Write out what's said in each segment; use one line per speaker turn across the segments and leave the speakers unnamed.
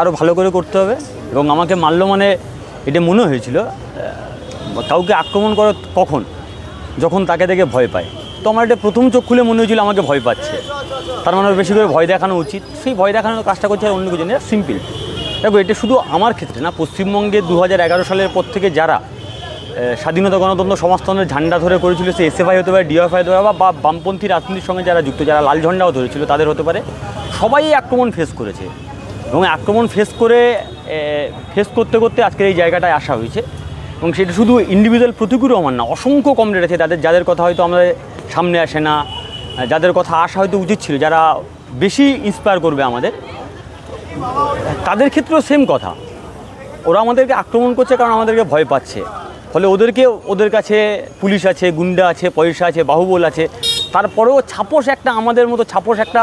আরও ভালো করে করতে হবে। এবং আমাকে মারলো মানে এটা মনে হয়েছিল কাউকে আক্রমণ করে কখন, যখন তাকে দেখে ভয় পায়। তো আমার এটা প্রথম চোখ খুলে মনে হয়েছিল আমাকে ভয় পাচ্ছে, তার মানে বেশি করে ভয় দেখানো উচিত। সেই ভয় দেখানোর কাজটা করছে আর অন্য কিছু নেই, সিম্পল। দেখো, এটা শুধু আমার ক্ষেত্রে না, পশ্চিমবঙ্গে 2011 সালের পর থেকে যারা স্বাধীনতা গণতন্ত্র সমাজতন্ত্রের ঝান্ডা ধরে করেছিল, সে এসএফআই হতে পারে, ডিওএফআই হতে পারে, বা বামপন্থী রাজনীতির সঙ্গে যারা যুক্ত, যারা লাল ঝান্ডাও ধরেছিল তাদের হতে পারে, সবাই আক্রমণ ফেস করেছে। এবং আক্রমণ ফেস করতে করতে আজকের এই জায়গাটায় আসা হয়েছে। এবং সেটা শুধু ইন্ডিভিজুয়াল প্রতিকূল রহমান না, অসংখ্য কমরেড আছে যাদের কথা হয়তো আমাদের সামনে আসে না, যাদের কথা আসা হয়তো উচিত ছিল, যারা বেশি ইন্সপায়ার করবে আমাদের, তাদের ক্ষেত্রেও সেম কথা। ওরা আমাদেরকে আক্রমণ করছে কারণ আমাদেরকে ভয় পাচ্ছে। ফলে ওদের কাছে পুলিশ আছে, গুন্ডা আছে, পয়সা আছে, বাহুবল আছে, তারপরেও আমাদের মতো ছাপোষ একটা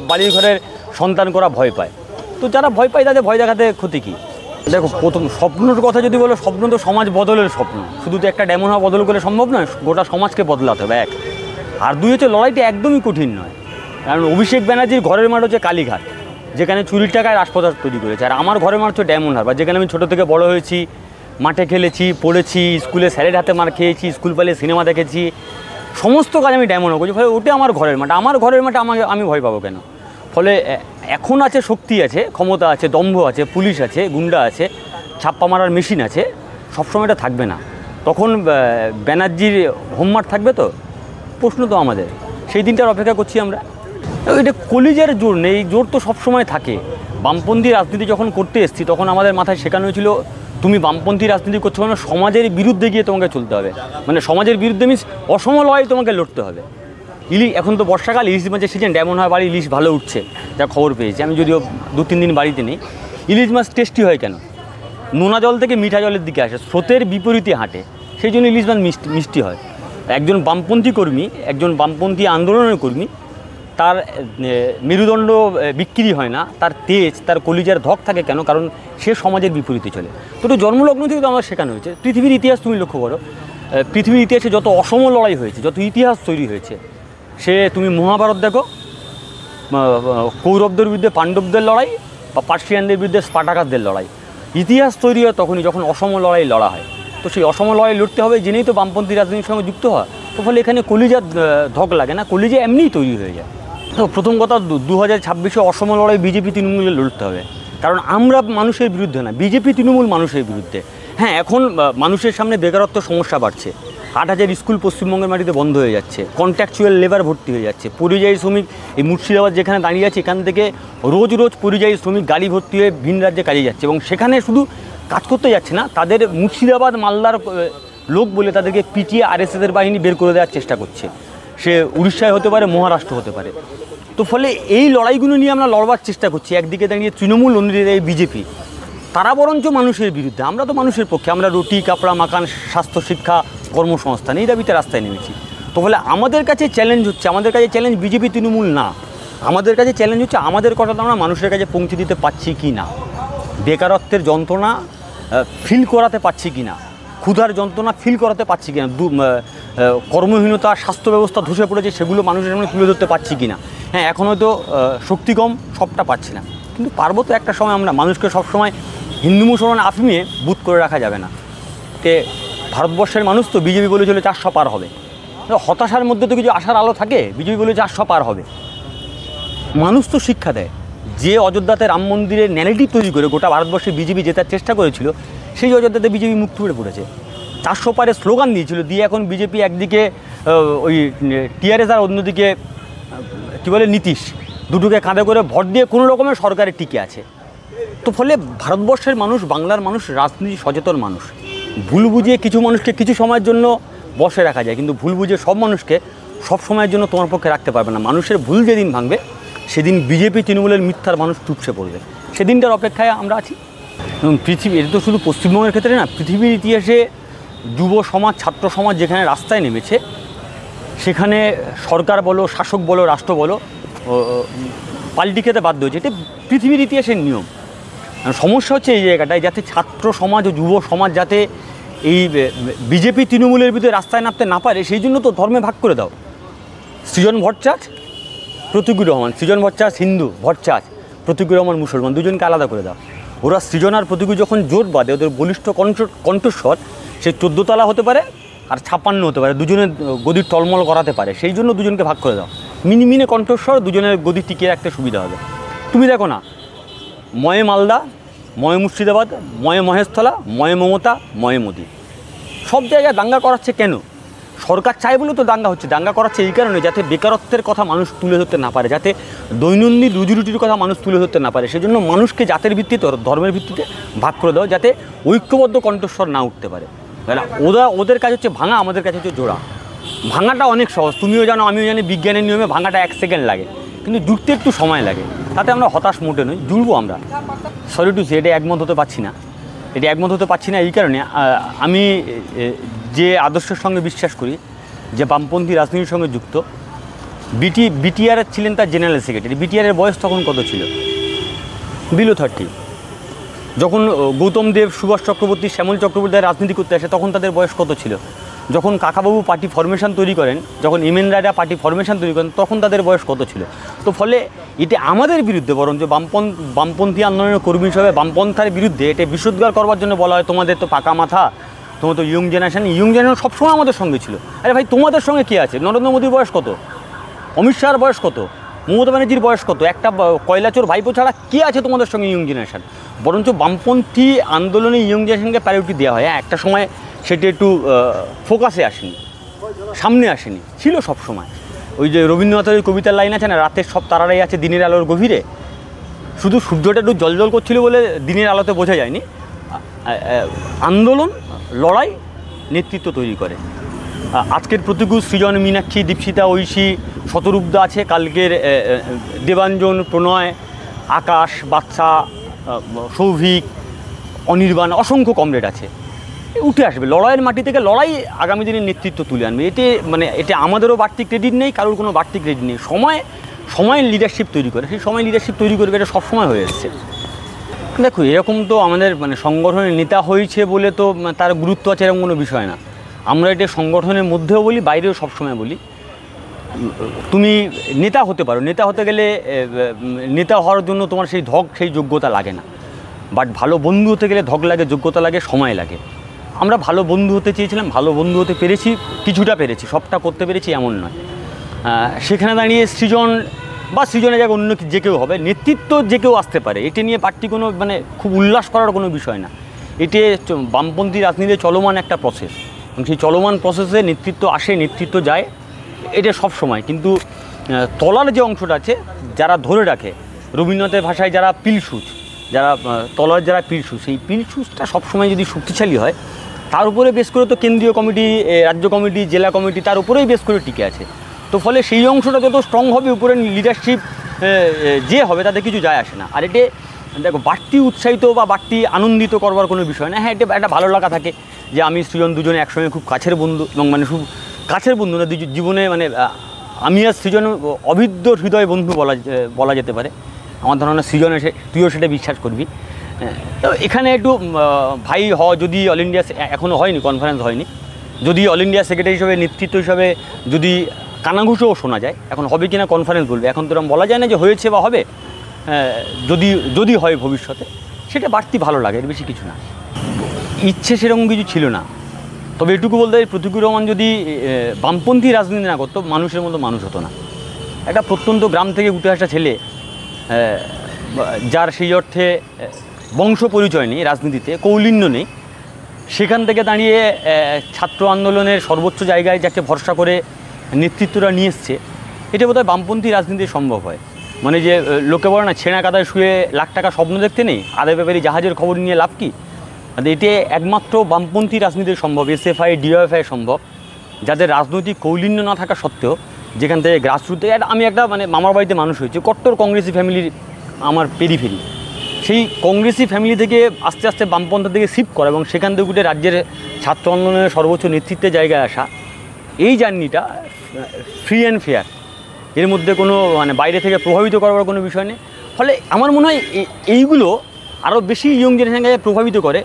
বাড়ির ঘরের সন্তান করা ভয় পায়। তো যারা ভয় পায় তাদের ভয় দেখাতে ক্ষতি কী? দেখো, প্রথম স্বপ্নের কথা যদি বলো, স্বপ্ন তো সমাজ বদলের স্বপ্ন। শুধু তো একটা ডেমন হওয়া বদল করলে সম্ভব নয়, গোটা সমাজকে বদলাতে হবে এক। আর দুই হচ্ছে, লড়াইটা একদমই কঠিন নয়। কারণ অভিষেক ব্যানার্জির ঘরের মাঠ হচ্ছে কালীঘাট, যেখানে চুরির টাকায় রাজপথ তৈরি করেছে। আর আমার ঘরের মাঠ হচ্ছে ডায়মন্ড হারবার, যেখানে আমি ছোটো থেকে বড় হয়েছি, মাঠে খেলেছি, পড়েছি, স্কুলে স্যারের হাতে মার খেয়েছি, স্কুল পালিয়ে সিনেমা দেখেছি, সমস্ত কাজ আমি ডায়মন্ড করছি। ফলে ওটা আমার ঘরের মাঠ। আমার ঘরের মাঠে আমি ভয় পাবো কেন? ফলে এখন আছে, শক্তি আছে, ক্ষমতা আছে, দম্ভ আছে, পুলিশ আছে, গুন্ডা আছে, ছাপ্পা মারার মেশিন আছে, সবসময় এটা থাকবে না। তখন ব্যানার্জির হোমমার্ক থাকবে তো? প্রশ্ন তো আমাদের, সেই দিনটার অপেক্ষা করছি আমরা। এটা কলিজার জোর নেই, এই জোর তো সবসময় থাকে। বামপন্থী রাজনীতি যখন করতে এসেছি তখন আমাদের মাথায় শেখানো হয়েছিল, তুমি বামপন্থী রাজনীতি করছো মানে সমাজের বিরুদ্ধে গিয়ে তোমাকে চলতে হবে। মানে সমাজের বিরুদ্ধে মিন্স অসম লড়াই তোমাকে লড়তে হবে। এখন তো বর্ষাকাল, ইলিশ মাছের সিজন, ডায়মন্ড হারবার ইলিশ ভালো উঠছে, যা খবর পেয়েছি আমি, যদিও 2-3 দিন বাড়িতে নেই। ইলিশ মাছ টেস্টি হয় কেন? নোনা জল থেকে মিঠা জলের দিকে আসে, স্রোতের বিপরীতে হাঁটে, সেই জন্য ইলিশ মাছ মিষ্টি হয়। একজন বামপন্থী কর্মী, একজন বামপন্থী আন্দোলনের কর্মী, তার মেরুদণ্ড বিক্রি হয় না, তার তেজ, তার কলিজার ধক থাকে কেন? কারণ সে সমাজের বিপরীতে চলে। তো জন্মলগ্ন থেকে তো আমার শেখানো হয়েছে। পৃথিবীর ইতিহাস তুমি লক্ষ্য করো, পৃথিবীর ইতিহাসে যত অসম লড়াই হয়েছে, যত ইতিহাস তৈরি হয়েছে, তুমি মহাভারত দেখো, কৌরবদের বিরুদ্ধে পাণ্ডবদের লড়াই, বা পার্সিয়ানদের বিরুদ্ধে স্পার্টাকাসদের লড়াই, ইতিহাস তৈরি হয় তখনই যখন অসম লড়াই লড়া হয়। তো সেই অসম লড়াই লড়তে হবে জেনেই তো বামপন্থী রাজনীতির সঙ্গে যুক্ত হওয়া। তো ফলে এখানে কলিজার ধক লাগে না, কলিজা এমনিই তৈরি হয়ে যায়। তো প্রথম কথা, 2026-এ অসম লড়াই বিজেপি তৃণমূলে লড়তে হবে। কারণ আমরা মানুষের বিরুদ্ধে না, বিজেপি তৃণমূল মানুষের বিরুদ্ধে। হ্যাঁ, এখন মানুষের সামনে বেকারত্ব সমস্যা বাড়ছে, 8,000 স্কুল পশ্চিমবঙ্গের মাটিতে বন্ধ হয়ে যাচ্ছে, কন্ট্রাকচুয়াল লেবার ভর্তি হয়ে যাচ্ছে, পরিযায়ী শ্রমিক, এই মুর্শিদাবাদ যেখানে দাঁড়িয়ে আছে এখান থেকে রোজ পরিযায়ী শ্রমিক গাড়ি ভর্তি হয়ে ভিন রাজ্যে কাজে যাচ্ছে, এবং সেখানে শুধু কাজ করতে যাচ্ছে না, তাদের মুর্শিদাবাদ মালদার লোক বলে তাদেরকে পিটিয়ে আরএসএসের বাহিনী বের করে দেওয়ার চেষ্টা করছে। সে উড়িষ্যায় হতে পারে, মহারাষ্ট্র হতে পারে। তো ফলে এই লড়াইগুলো নিয়ে আমরা লড়বার চেষ্টা করছি। একদিকে দাঁড়িয়ে তৃণমূল, অন্যদিকে বিজেপি, তারা বরঞ্চ মানুষের বিরুদ্ধে, আমরা তো মানুষের পক্ষে। আমরা রুটি, কাপড়া, মাকান, স্বাস্থ্য, শিক্ষা, কর্মসংস্থান, এই দাবিতে রাস্তায় নেমেছি। তো ফলে আমাদের কাছে চ্যালেঞ্জ হচ্ছে, আমাদের কাছে চ্যালেঞ্জ বিজেপি তৃণমূল না, আমাদের কাছে চ্যালেঞ্জ হচ্ছে আমাদের কথাটা আমরা মানুষের কাছে পৌঁছে দিতে পারছি কি না, বেকারত্বের যন্ত্রণা ফিল করাতে পারছি কি না, ক্ষুধার যন্ত্রণা ফিল করাতে পারছি কি না, কর্মহীনতা, স্বাস্থ্য ব্যবস্থা ধসে পড়েছে, সেগুলো মানুষের সামনে তুলে ধরতে পারছি কি না। হ্যাঁ, এখন হয়তো শক্তি কম, সবটা পাচ্ছি না, কিন্তু পারবো তো একটা সময়। আমরা মানুষকে সবসময় হিন্দু মুসলমান আফিমে বুথ করে রাখা যাবে না। ভারতবর্ষের মানুষ তো বিজেপি বলে চলে 400 পার হবে, হতাশার মধ্যে তো কিছু আশার আলো থাকে। বিজেপি বলে 400 পার হবে, মানুষ তো শিক্ষা দেয়। যে অযোধ্যাতে রাম মন্দিরের ন্যারেটিভ তৈরি করে গোটা ভারতবর্ষে বিজেপি জেতার চেষ্টা করেছিল, সেই অযোধ্যাতে বিজেপি মুখ থুবড়ে পড়েছে। 400 পারে স্লোগান দিয়েছিল, দিয়ে এখন বিজেপি একদিকে ওই টিআরএস আর অন্যদিকে কী বলে নীতিশ, দুটোকে কাঁধে করে ভোট দিয়ে কোনো রকমের সরকারে টিকে আছে। তো ফলে ভারতবর্ষের মানুষ, বাংলার মানুষ রাজনীতি সচেতন মানুষ। ভুল বুঝিয়ে কিছু মানুষকে কিছু সময়ের জন্য বসে রাখা যায়, কিন্তু ভুল বুঝিয়ে সব মানুষকে সব সময়ের জন্য তোমার পক্ষে রাখতে পারবে না। মানুষের ভুল যেদিন ভাঙবে সেদিন বিজেপি তৃণমূলের মিথ্যার মানুষ চুপসে পড়বে, সেদিনটার অপেক্ষায় আমরা আছি। এবং পৃথিবী, এটা তো শুধু পশ্চিমবঙ্গের ক্ষেত্রে না, পৃথিবীর ইতিহাসে যুব সমাজ, ছাত্র সমাজ যেখানে রাস্তায় নেমেছে, সেখানে সরকার বলো, শাসক বলো, রাষ্ট্র বলো, পাল্টি খেতে বাধ্য হয়েছে। এটা পৃথিবীর ইতিহাসের নিয়ম। সমস্যা হচ্ছে এই জায়গাটায়, যাতে ছাত্র সমাজ ও যুব সমাজ যাতে এই বিজেপি তৃণমূলের বিরুদ্ধে রাস্তায় নামতে না পারে, সেই জন্য তো ধর্মে ভাগ করে দাও। সৃজন ভট্টাচার্য, প্রতীকুর রহমান, সৃজন ভট্টাচার্য হিন্দু, ভট্টাচার্য, প্রতীকী রহমান মুসলমান, দুজনকে আলাদা করে দাও। ওরা সৃজন আর প্রতীকী যখন জোট বাঁধে, ওদের বলিষ্ঠ কণ্ঠস্বর সে 14 তলা হতে পারে আর 56 হতে পারে, দুজনের গদি টলমল করাতে পারে, সেই জন্য দুজনকে ভাগ করে দাও। মিনিমিনে কণ্ঠস্বর, দুজনের গদি টিকিয়ে রাখতে সুবিধা হবে। তুমি দেখো না, ময়ে মালদা, ময়ে মুর্শিদাবাদ, ময়ে মহেশতলা, ময়ে মমতা, ময়ে মোদি, সব জায়গায় দাঙ্গা করাচ্ছে কেন? সরকার চায় বলে তো দাঙ্গা হচ্ছে। দাঙ্গা করাচ্ছে এই কারণে যাতে বেকারত্বের কথা মানুষ তুলে ধরতে না পারে, যাতে দৈনন্দিন রুজিরুটির কথা মানুষ তুলে ধরতে না পারে। সেজন্য মানুষকে জাতের ভিত্তিতে, ধর্মের ভিত্তিতে ভাগ করে দাও, যাতে ঐক্যবদ্ধ কণ্ঠস্বর না উঠতে পারে। ওদের কাজ হচ্ছে ভাঙা, আমাদের কাছে হচ্ছে জোড়া। ভাঙাটা অনেক সহজ, তুমিও জানো আমিও জানি, বিজ্ঞানের নিয়মে ভাঙাটা 1 সেকেন্ড লাগে, কিন্তু জুড়তে একটু সময় লাগে। তাতে আমরা হতাশ মোটে নই, জুড়বো আমরা। সরি টু সে, এটা একমত হতে পারছি না। এই কারণে আমি যে আদর্শের সঙ্গে বিশ্বাস করি, যে বামপন্থী রাজনীতির সঙ্গে যুক্ত, বিটিআর ছিলেন তার জেনারেল সেক্রেটারি। বিটিআরের বয়স তখন কত ছিল? বিলো 30। যখন গৌতম দেব, সুভাষ চক্রবর্তী, শ্যামল চক্রবর্তী রাজনীতি করতে আসে, তখন তাদের বয়স কত ছিল? যখন কাকাবাবু পার্টি ফরমেশন তৈরি করেন, যখন এমএন রায়রা পার্টি ফরমেশন তৈরি করেন, তখন তাদের বয়স কত ছিল? তো ফলে এটা আমাদের বিরুদ্ধে, বরঞ্চ বামপন্থী আন্দোলনের কর্মী হিসাবে বামপন্থার বিরুদ্ধে এটা বিশুদ্ধার করবার জন্য বলা হয়, তোমাদের তো পাকা মাথা, তোমার তো ইয়ং জেনারেশন সবসময় আমাদের সঙ্গে ছিল। আরে ভাই, তোমাদের সঙ্গে কে আছে? নরেন্দ্র মোদীর বয়স কত? অমিত শাহর বয়স কত? মমতা ব্যানার্জির বয়স কত? একটা কয়লাচোর ভাইপো ছাড়া কে আছে তোমাদের সঙ্গে ইয়ং জেনারেশন? বরঞ্চ বামপন্থী আন্দোলনে ইয়ং জেনারেশনকে প্রায়োরিটি দেওয়া হয়। একটা সময় সেটা একটু ফোকাসে আসেনি, সামনে আসেনি, ছিল সব সময়। ওই যে রবীন্দ্রনাথের ওই কবিতার লাইন আছে না, রাতের সব তারারাই আছে দিনের আলোর গভীরে, শুধু সূর্যটা একটু জলজল করছিল বলে দিনের আলোতে বোঝা যায়নি। আন্দোলন, লড়াই, নেতৃত্ব তৈরি করে। আজকের প্রতিকূল সৃজন, মীনাক্ষী, দীপশিতা, ঐশী, শতরূপদা আছে, কালকের দেবাঞ্জন, প্রণয়, আকাশ, বাচ্চা, সৌভিক, অনির্বাণ, অসংখ্য কমরেড আছে, উঠে আসবে লড়াইয়ের মাটি থেকে। লড়াই আগামী দিনের নেতৃত্ব তুলে আনবে। এটা আমাদেরও বাড়তি ক্রেডিট নেই, কারোর কোনো বাড়তি ক্রেডিট নেই। সময়ের লিডারশিপ তৈরি করে, সেই সময় লিডারশিপ তৈরি করবে, এটা সবসময় হয়ে এসছে। দেখো, এরকম তো আমাদের সংগঠনের নেতা হয়েছে বলে তো তার গুরুত্ব আছে এরকম কোনো বিষয় না। আমরা এটা সংগঠনের মধ্যেও বলি, বাইরেও সবসময় বলি। তুমি নেতা হতে পারো, নেতা হতে গেলে নেতা হওয়ার জন্য তোমার সেই যোগ্যতা লাগে না। বাট ভালো বন্ধু হতে গেলে ধক লাগে, যোগ্যতা লাগে, সময় লাগে। আমরা ভালো বন্ধু হতে চেয়েছিলাম, ভালো বন্ধু হতে পেরেছি, কিছুটা পেরেছি, সবটা করতে পেরেছি এমন নয়। সেখানে দাঁড়িয়ে সৃজনের জায়গায় অন্য যে কেউ হবে, নেতৃত্ব যে কেউ আসতে পারে, এটা নিয়ে পার্টি কোনো খুব উল্লাস করার কোনো বিষয় না। এটি বামপন্থী রাজনীতিতে চলমান একটা প্রসেস, এবং সেই চলমান প্রসেসে নেতৃত্ব আসে, নেতৃত্ব যায়, এটা সব সময়। কিন্তু তলার যে অংশটা আছে, যারা ধরে রাখে, রবীন্দ্রনাথের ভাষায় যারা পিলসুচ, যারা পিলসুচ, সেই পিলসুচটা সবসময় যদি শক্তিশালী হয়, তার উপরে বেশ করে তো কেন্দ্রীয় কমিটি, রাজ্য কমিটি, জেলা কমিটি তার উপরেই বেশ করে টিকে আছে। তো ফলে সেই অংশটা যত স্ট্রং হবে, উপরে লিডারশিপ যে হবে তাতে কিছু যায় আসে না। আর এটা দেখো, বাড়তি উৎসাহিত বা বাড়তি আনন্দিত করবার কোনো বিষয় না। হ্যাঁ, এটা একটা ভালো লাগা থাকে যে আমি সৃজন দুজনে একসঙ্গে খুব কাছের বন্ধু, এবং খুব কাছের বন্ধু না, জীবনে আমি আর সৃজন অভিদ্য হৃদয় বন্ধু বলা যেতে পারে। আমার ধারণা সৃজন তুইও সেটা বিশ্বাস করবি। তো এখানে একটু ভাই যদি অল ইন্ডিয়া, এখনও হয়নি, কনফারেন্স হয়নি, যদি অল ইন্ডিয়া সেক্রেটারি হিসাবে, নেতৃত্ব হিসাবে যদি কানাঘুষোও শোনা যায়, এখন হবে কিনা কনফারেন্স বলবে, এখন তো এরকম বলা যায় না যে হয়েছে বা হবে। যদি হয় ভবিষ্যতে, সেটা বাড়তি ভালো লাগে, এর বেশি কিছু না। ইচ্ছে সেরকম কিছু ছিল না। তবে এটুকু বলতে হয়, প্রতীকী রহমান যদি বামপন্থী রাজনীতি না করতো, মানুষের মতো মানুষ হতো না। একটা প্রত্যন্ত গ্রাম থেকে উঠে আসা ছেলে, যার সেই অর্থে বংশ পরিচয় নেই, রাজনীতিতে কৌলিন্য নেই, সেখান থেকে দাঁড়িয়ে ছাত্র আন্দোলনের সর্বোচ্চ জায়গায় যাকে ভরসা করে নেতৃত্বটা নিয়ে এসছে, এটা বোধহয় বামপন্থী রাজনীতি সম্ভব হয়। যে লোকে বলে না, ছেঁড়া কাদায় শুয়ে লাখ টাকা স্বপ্ন দেখতে নেই, আদায় ব্যাপারে জাহাজের খবর নিয়ে লাভ কি? এটি একমাত্র বামপন্থী রাজনীতি সম্ভব, এসএফআই, ডিওএফআই সম্ভব, যাদের রাজনৈতিক কৌলিন্য না থাকা সত্ত্বেও, যেখান থেকে গ্রাসরুটে। আমি একটা মামার বাড়িতে মানুষ হয়েছে, কট্টর কংগ্রেসি ফ্যামিলির আমার পেরিফেরি, সেই কংগ্রেসি ফ্যামিলি থেকে আস্তে আস্তে বামপন্থার দিকে শিফট করা, এবং সেখান থেকে উঠে রাজ্যের ছাত্র আন্দোলনের সর্বোচ্চ নেতৃত্বের জায়গায় আসা, এই জার্নিটা ফ্রি অ্যান্ড ফেয়ার। এর মধ্যে কোনো বাইরে থেকে প্রভাবিত করার কোনো বিষয় নেই। ফলে আমার মনে হয় এইগুলো আরও বেশি ইয়ং জেনারেশনকে প্রভাবিত করে,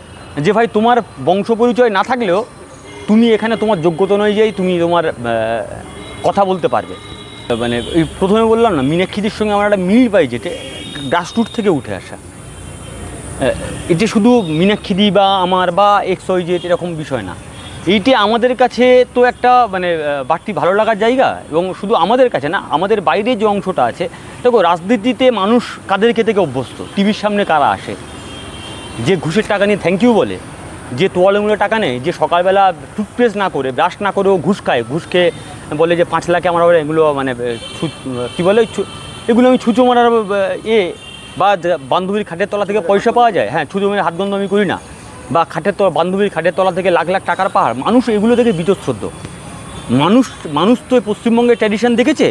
যে ভাই, তোমার বংশ পরিচয় না থাকলেও তুমি এখানে তোমার যোগ্যতা অনুযায়ী তুমি তোমার কথা বলতে পারবে। ওই প্রথমে বললাম না, মীনাক্ষীদের সঙ্গে আমার একটা মিল পাই, যেটা গ্রাসরুট থেকে উঠে আসা। এটি শুধু মীনাক্ষীদি বা আমার বা XYZ এরকম বিষয় না, এইটি আমাদের কাছে তো একটা মানে বাড়তি ভালো লাগার জায়গা। এবং শুধু আমাদের কাছে না, আমাদের বাইরে যে অংশটা আছে, দেখো রাজনীতিতে মানুষ কাদেরকে থেকে অভ্যস্ত, টিভির সামনে কারা আসে, যে ঘুষের টাকা নিয়ে থ্যাংক ইউ বলে, যে তোয়ালে মূলে টাকা নেয়, যে সকালবেলা টুথপেস্ট না করে ব্রাশ না করেও ঘুষ খায়, ঘুষ খেয়ে বলে যে 5 লাখে আমার এগুলো মানে কী বলে এগুলো আমি ছুঁচো মারার বা বান্ধবীর খাটের তলা থেকে পয়সা পাওয়া যায়, হ্যাঁ ছুঁচো মেরে হাতগন্ধ আমি করি না, বা বান্ধবীর খাটের তলা থেকে লাখ লাখ টাকার পাহাড়, মানুষ এগুলো থেকে বীতশ্রদ্ধ। মানুষ তো পশ্চিমবঙ্গের ট্র্যাডিশন দেখেছে,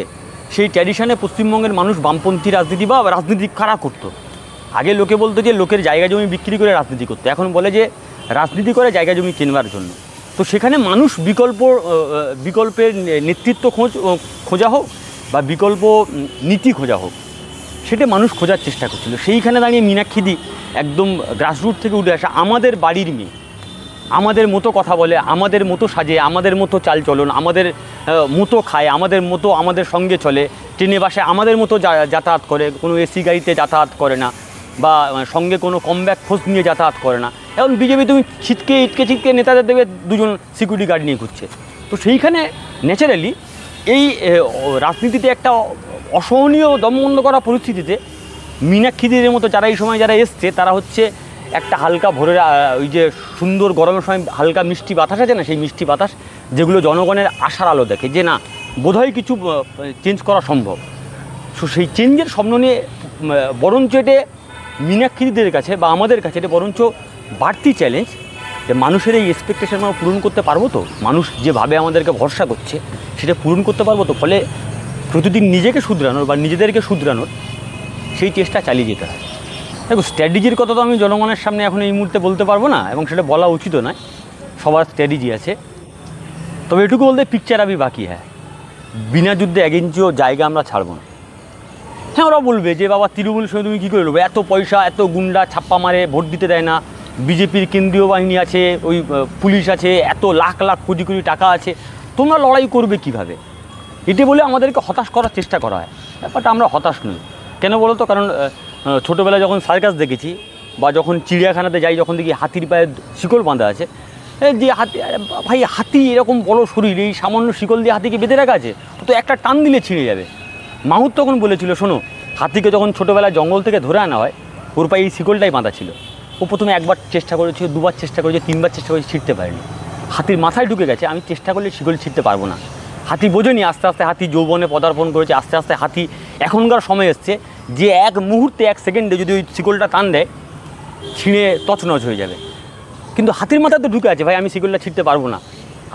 সেই ট্র্যাডিশনে পশ্চিমবঙ্গের মানুষ বামপন্থী রাজনীতি বা রাজনীতি কারা করতো। আগে লোকে বলতো যে লোকের জায়গা জমি বিক্রি করে রাজনীতি করতো, এখন বলে যে রাজনীতি করে জায়গা জমি কেনবার জন্য। তো সেখানে মানুষ বিকল্পের নেতৃত্ব খোঁজা হোক বা বিকল্প নীতি খোঁজা হোক, সেটা মানুষ খোঁজার চেষ্টা করছিল। সেইখানে দাঁড়িয়ে মীনাক্ষীদি একদম গ্রাসরুট থেকে উঠে আসা, আমাদের বাড়ির মেয়ে, আমাদের মতো কথা বলে, আমাদের মতো সাজে, আমাদের মতো চালচলন, আমাদের মতো খায়, আমাদের মতো আমাদের সঙ্গে চলে, ট্রেনে বাসে আমাদের মতো যাতায়াত করে, কোনো এসি গাড়িতে যাতায়াত করে না, বা সঙ্গে কোনো কমব্যাক খোঁজ নিয়ে যাতায়াত করে না। এখন বিজেপি তুমি ছিটকে নেতাদের দেবে 2জন সিকিউরিটি গার্ড নিয়ে ঘুরছে। তো সেইখানে ন্যাচারালি এই রাজনীতিতে একটা অসহনীয় দমবন্ধ করা পরিস্থিতিতে মীনাক্ষীদের মতো যারা এই সময় যারা এসছে, তারা হচ্ছে একটা হালকা ভোরের ওই যে সুন্দর গরমের সময় হালকা মিষ্টি বাতাস আছে না, সেই মিষ্টি বাতাস যেগুলো জনগণের আশার আলো দেখে যে না বোধহয় কিছু চেঞ্জ করা সম্ভব। সো সেই চেঞ্জের স্বপ্ন নিয়ে বরঞ্চ এটে মীনাক্ষীদের কাছে বা আমাদের কাছে এটা বরঞ্চ বাড়তি চ্যালেঞ্জ যে মানুষের এই এক্সপেকটেশন আমরা পূরণ করতে পারবো তো, মানুষ যেভাবে আমাদেরকে ভরসা করছে সেটা পূরণ করতে পারবো তো। ফলে প্রতিদিন নিজেকে শুধরানোর বা নিজেদেরকে শুধরানোর সেই চেষ্টা চালিয়ে যেতে হয়। দেখো স্ট্র্যাটেজির কথা তো আমি জনগণের সামনে এখন এই মুহূর্তে বলতে পারবো না, এবং সেটা বলা উচিতও নয়, সবার স্ট্র্যাটেজি আছে। তবে এটুকু বলতে পিকচার আবি বাকি, হ্যাঁ বিনা যুদ্ধে 1 ইঞ্চিও জায়গা আমরা ছাড়বো না। হ্যাঁ ওরা বলবে যে বাবা তৃণমূলের সঙ্গে তুমি কী করে নেবো, এত পয়সা, এত গুন্ডা ছাপ্পা মারে, ভোট দিতে দেয় না, বিজেপির কেন্দ্রীয় বাহিনী আছে, ওই পুলিশ আছে, এত লাখ লাখ কোটি কোটি টাকা আছে, তোমরা লড়াই করবে কিভাবে? এটি বলে আমাদেরকে হতাশ করার চেষ্টা করা হয়। ব্যাপারটা আমরা হতাশ নই। কেন বলো তো? কারণ ছোটোবেলায় যখন সার্কাস দেখেছি বা যখন চিড়িয়াখানাতে যাই, যখন দেখি হাতির পায়ে শিকল বাঁধা আছে, যে হাতি, ভাই হাতি এরকম বড় শরীর, এই সামান্য শিকল দিয়ে হাতিকে বেঁধে রাখা আছে, তো একটা টান দিলে ছিঁড়ে যাবে। মাহুত তখন বলেছিল শোনো, হাতিকে যখন ছোটোবেলায় জঙ্গল থেকে ধরে আনা হয়, ওর পায়ে এই শিকলটাই বাঁধা ছিল। ও প্রথমে 1বার চেষ্টা করেছিল, 2বার চেষ্টা করেছে, 3বার চেষ্টা করেছে, ছিঁড়তে পারেনি। হাতির মাথায় ঢুকে গেছে আমি চেষ্টা করলে শিকল ছিঁড়তে পারবো না। হাতি বোঝেনি, আস্তে আস্তে হাতি যৌবনে পদার্পণ করেছে, আস্তে আস্তে হাতি এখনকার সময় এসছে যে 1 মুহূর্তে 1 সেকেন্ডে যদি ওই শিকলটা টান দেয়, ছিঁড়ে তছনছ হয়ে যাবে। কিন্তু হাতির মাথায় তো ঢুকে আছে, ভাই আমি শিকলটা ছিঁড়তে পারবো না।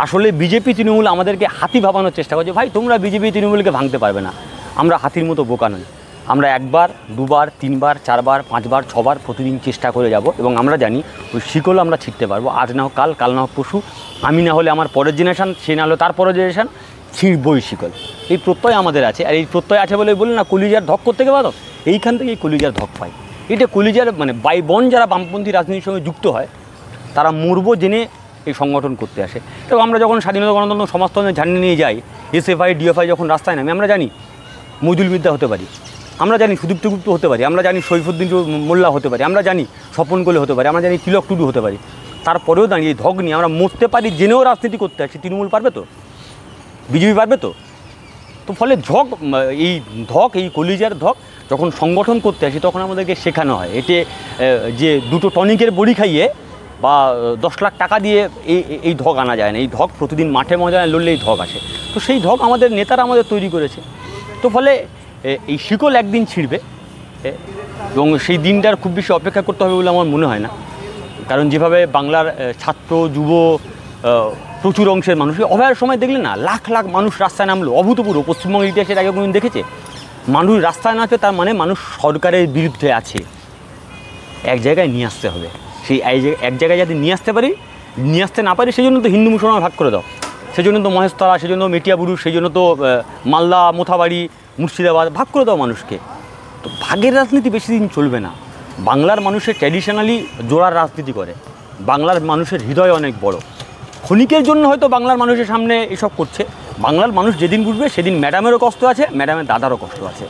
আসলে বিজেপি তৃণমূল আমাদেরকে হাতি ভাবানোর চেষ্টা করছে, ভাই তোমরা বিজেপি তৃণমূলকে ভাঙতে পারবে না। আমরা হাতির মতো বোকা নই, আমরা 1বার 2বার 3বার 4বার 5বার 6বার প্রতিদিন চেষ্টা করে যাব, এবং আমরা জানি ওই শিকল আমরা ছিঁড়তে পারবো। আজ না হোক কাল, কাল না হোক পরশু, আমি না হলে আমার পরের জেনারেশান, সে না হলে তার পরের জেনারেশান, ছিঁড়বই শিকল। এই প্রত্যয় আমাদের আছে। আর এই প্রত্যয় আছে বলে বলি না কলিজার ধক করতে গেলে, এইখান থেকে এই কলিজার ধক পাই। এটা কলিজার মানে বাইবন যারা বামপন্থী রাজনীতির সঙ্গে যুক্ত হয়, তারা মরবো জেনে এই সংগঠন করতে আসে। তো আমরা যখন স্বাধীনতা গণতন্ত্র সমাজতন্ত্রের ঝান্ডা নিয়ে যাই, SFI DFI যখন রাস্তায় নামে, আমরা জানি মইদুল বিদ্যা হতে পারি, আমরা জানি সুদীপ্ত গুপ্ত হতে পারি, আমরা জানি সৈফুদ্দিন মোল্লা হতে পারি, আমরা জানি স্বপন কোলে হতে পারি, আমরা জানি তিলক টুডু হতে পারি। তারপরেও দাঁড়িয়ে এই ধক নিয়ে আমরা মরতে পারি জেনেও রাজনীতি করতে আসছি। তৃণমূল পারবে তো? বিজেপি পারবে তো? তো ফলে এই কলিজার ধক যখন সংগঠন করতে আসি, তখন আমাদেরকে শেখানো হয় এতে যে 2টো টনিকের বড়ি খাইয়ে বা 10 লাখ টাকা দিয়ে এই ধক আনা যায় না। এই ধক প্রতিদিন মাঠে ময়দানে লড়লে এই ধক আসে। তো সেই ধক আমাদের নেতারা আমাদের তৈরি করেছে। তো ফলে এই শিকল একদিন ছিঁড়বে, এবং সেই দিনটার খুব বেশি অপেক্ষা করতে হবে বলে আমার মনে হয় না। কারণ যেভাবে বাংলার ছাত্র যুব প্রচুর অংশের মানুষ অভয়ের সময় দেখলে না, লাখ লাখ মানুষ রাস্তায় নামলো, অভূতপূর্ব। পশ্চিমবঙ্গের ইতিহাসের আগে কোনোদিন দেখেছে মানুষ রাস্তায় নামছে? তার মানে মানুষ সরকারের বিরুদ্ধে আছে। এক জায়গায় নিয়ে আসতে হবে, সেই এক জায়গায় যাতে নিয়ে আসতে না পারি, সেই জন্য তো হিন্দু মুসলমান ভাগ করে দাও, সেই জন্য তো মহেশতলা, সেই জন্য মেটিয়াবুরুজ, সেই জন্য তো মালদা, মোথাবাড়ি, মুর্শিদাবাদ ভাগ করে দাও মানুষকে। তো ভাগের রাজনীতি বেশি দিন চলবে না। বাংলার মানুষের ট্র্যাডিশনালি জোড়ার রাজনীতি করে। বাংলার মানুষের হৃদয় অনেক বড়। ক্ষণিকের জন্য হয়তো বাংলার মানুষের সামনে এসব করছে। বাংলার মানুষ যেদিন বুঝবে সেদিন ম্যাডামেরও কষ্ট আছে, ম্যাডামের দাদারও কষ্ট আছে।